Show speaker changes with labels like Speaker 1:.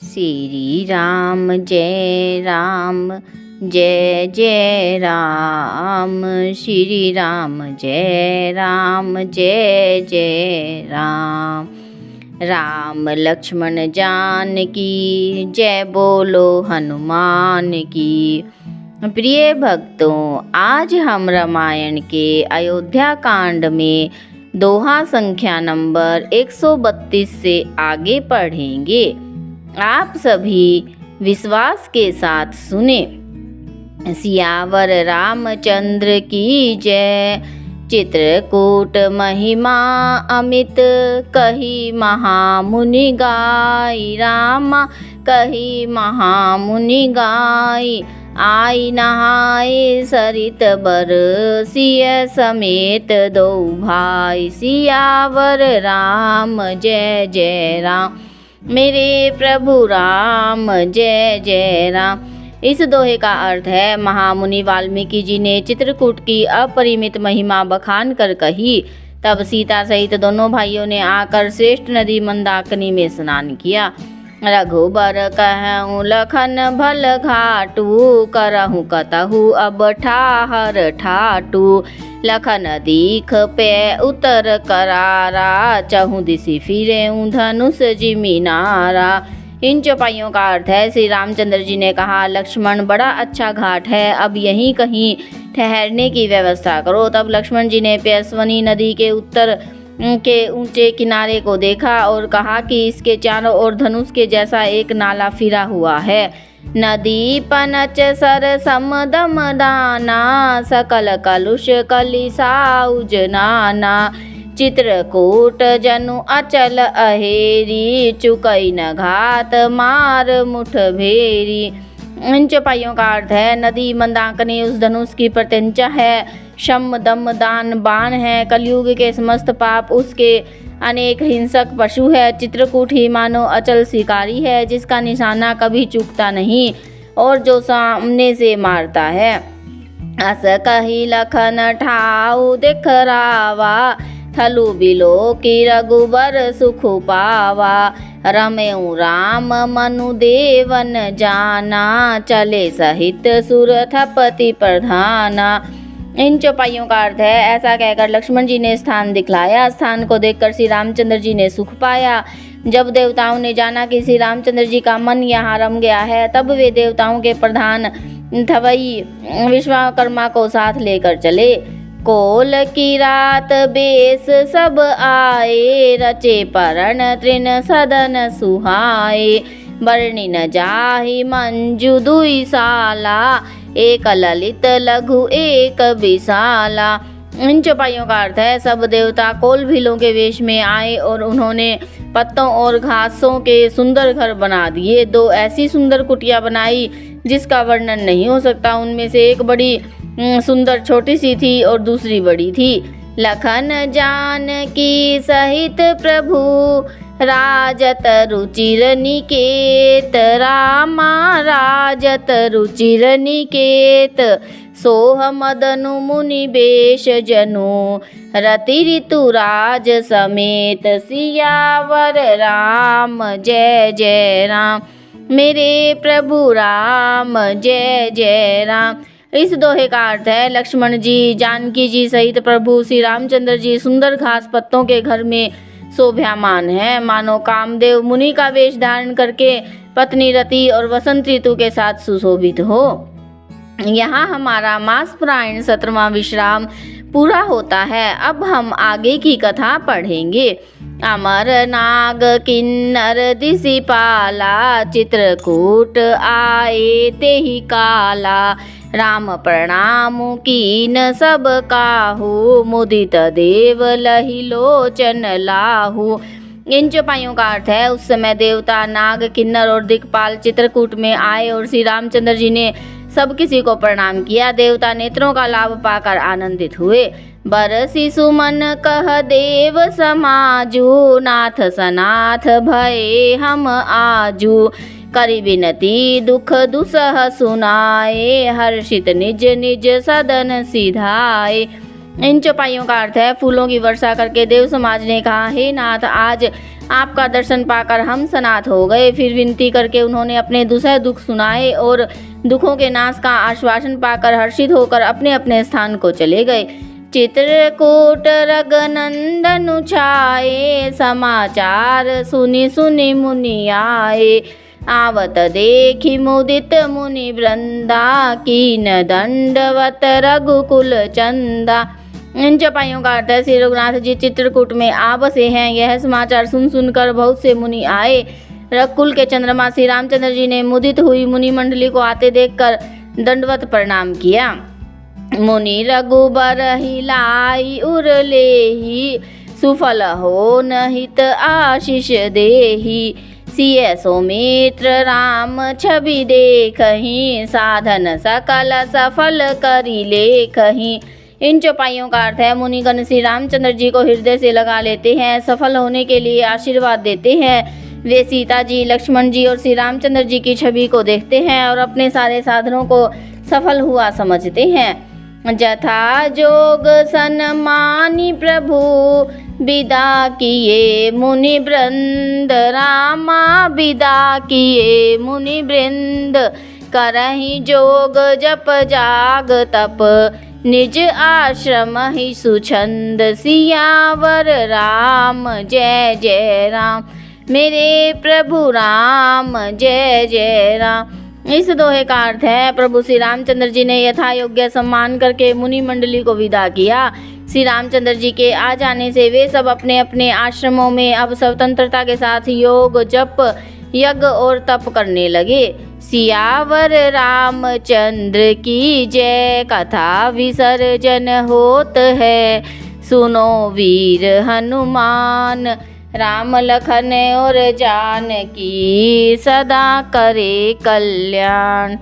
Speaker 1: श्री राम जय राम जय जय राम। श्री राम जय राम जय जय राम। राम लक्ष्मण जानकी जय बोलो हनुमान की। प्रिय भक्तों, आज हम रामायण के अयोध्या कांड में दोहा संख्या नंबर 132 से आगे पढ़ेंगे। आप सभी विश्वास के साथ सुने। सियावर रामचंद्र की जय। चित्रकूट महिमा अमित कही महामुनि गाई। रामा कही महामुनि गाई। आई नहाए सरित बर सिय समेत दो भाई। सियावर राम जय जय राम। मेरे प्रभु राम जय जय राम। इस दोहे का अर्थ है, महामुनि वाल्मीकि जी ने चित्रकूट की अपरिमित महिमा बखान कर कही। तब सीता सहित दोनों भाइयों ने आकर श्रेष्ठ नदी मंदाकिनी में स्नान किया। रघुबर कहूँ लखन भल घाटू। करहूँ कतहु अब ठाहर ठाटू। लखन दीख पे उतर करारा। चहु दिशि फिरे धनुष जिमिनारा। इन चौपाइयों का अर्थ है, श्री रामचंद्र जी ने कहा, लक्ष्मण बड़ा अच्छा घाट है, अब यहीं कहीं ठहरने की व्यवस्था करो। तब लक्ष्मण जी ने पयस्विनी नदी के उत्तर के ऊंचे किनारे को देखा और कहा कि इसके चारों ओर धनुष के जैसा एक नाला फिरा हुआ है। नदी पनच सर समदम दाना। सकल कलुष कलिसाउज नाना। चित्रकूट जनु अचल अहेरी। चुकई न घात मार मुठ भेरी। इन चौपाइयों का अर्थ है, नदी मंदाकिनी उस धनुष की प्रत्यंचा है। शम दम दान बाण है। कलयुग के समस्त पाप उसके अनेक हिंसक पशु है। चित्रकूट ही मानो अचल शिकारी है, जिसका निशाना कभी चूकता नहीं और जो सामने से मारता है। अस कही लखन ठाऊ दिखरावा। थलु बिलो की रघुबर सुख पावा। रमेऊ राम मनु देवन जाना। चले सहित सुर थपति प्रधाना। इन चौपाइयों का अर्थ है, ऐसा कहकर लक्ष्मण जी ने स्थान दिखलाया। स्थान को देखकर श्री रामचंद्र जी ने सुख पाया। जब देवताओं ने जाना कि श्री रामचंद्र जी का मन यहाँ रम गया है, तब वे देवताओं के प्रधान थवई विश्वकर्मा को साथ लेकर चले। कोल की रात बेस सब आए। रचे परण तृण सदन सुहाए। बरनी न जाहि मंजू दुई साला। एक ललित लघु एक विशाला। इन चौपाइयों का अर्थ है, सब देवता कोल भीलों के वेश में आए और उन्होंने पत्तों और घासों के सुंदर घर बना दिए। दो ऐसी सुंदर कुटिया बनाई जिसका वर्णन नहीं हो सकता। उनमें से एक बड़ी सुंदर छोटी सी थी और दूसरी बड़ी थी। लखन जानकी सहित प्रभु राजत रुचिर निकेत। रामा राजत रुचिर निकेत। सोह मदनु मुनि बेश जनु। रति ऋतु राज समेत। सियावर राम जय जय राम। मेरे प्रभु राम जय जय राम। इस दोहे का अर्थ है, लक्ष्मण जी जानकी जी सहित प्रभु श्री रामचंद्र जी सुंदर घास पत्तों के घर में शोभायमान है, मानो कामदेव मुनि का वेश धारण करके पत्नी रति और वसंत ऋतु के साथ सुशोभित हो। यहाँ हमारा मास पुराण 17वां विश्राम पूरा होता है। अब हम आगे की कथा पढ़ेंगे। अमर नाग किन्नर दिशि पाला। चित्रकूट आए तेहि काला। राम प्रणाम कीन सब काहू। मुदित देव लहि लोचन लाहू। इन चौपाइयों का अर्थ है, उस समय देवता नाग किन्नर और दिक्पाल चित्रकूट में आए और श्री रामचंद्र जी ने सब किसी को प्रणाम किया। देवता नेत्रों का लाभ पाकर आनंदित हुए। बरसी सुमन कह देव समाजू। नाथ सनाथ भये हम आजू। करि विनती दुख दुसह सुनाए। हर्षित निज निज सदन सिधाए। इन चौपाइयों का अर्थ है फूलों की वर्षा करके देव समाज ने कहा, हे नाथ, आज आपका दर्शन पाकर हम सनाथ हो गए। फिर विनती करके उन्होंने अपने दुसह दुख सुनाए और दुखों के नाश का आश्वासन पाकर हर्षित होकर अपने अपने स्थान को चले गए। चित्रकूट रघुनंदन छाए, समाचार सुनि सुनि मुनि आए। आवत देखी मुदित मुनि वृंदा, कीन दंडवत रघुकुल चंदा। इन चौपाइयों का अर्थ है, श्री रघुनाथ जी चित्रकूट में आ बसे हैं। यह समाचार सुन सुनकर बहुत से मुनि आए। रघुकुल के चंद्रमा श्री रामचंद्र जी ने मुदित हुई मुनि मंडली को आते देखकर दंडवत प्रणाम किया। मुनि रघुबर हिलाई उर लेहि, सुफल हो नहित आशीष देहि। सिय सौमित्र राम छवि देखहि, साधन सकल सफल करि लेखहि। इन चौपाइयों का अर्थ है, मुनिगण श्री रामचंद्र जी को हृदय से लगा लेते हैं, सफल होने के लिए आशीर्वाद देते हैं। वे सीता जी, लक्ष्मण जी और श्री रामचंद्र जी की छवि को देखते हैं और अपने सारे साधनों को सफल हुआ समझते हैं। जथा जोग सन्मानी प्रभु, विदा किए मुनि वृंद। रामा विदा किए मुनि वृंद, करहि जोग जप जाग तप। निज आश्रम ही सुछंद, सियावर राम जय जय राम। मेरे प्रभु राम जय जय राम। इस दोहे का अर्थ है, प्रभु श्री रामचंद्र जी ने यथा योग्य सम्मान करके मुनि मंडली को विदा किया। श्री रामचंद्र जी के आ जाने से वे सब अपने अपने आश्रमों में अब स्वतंत्रता के साथ योग, जप, यज्ञ और तप करने लगे। सियावर रामचंद्र की जय, कथा विसर्जन होत है। सुनो वीर हनुमान, राम लखन और जानकी, सदा करे कल्याण।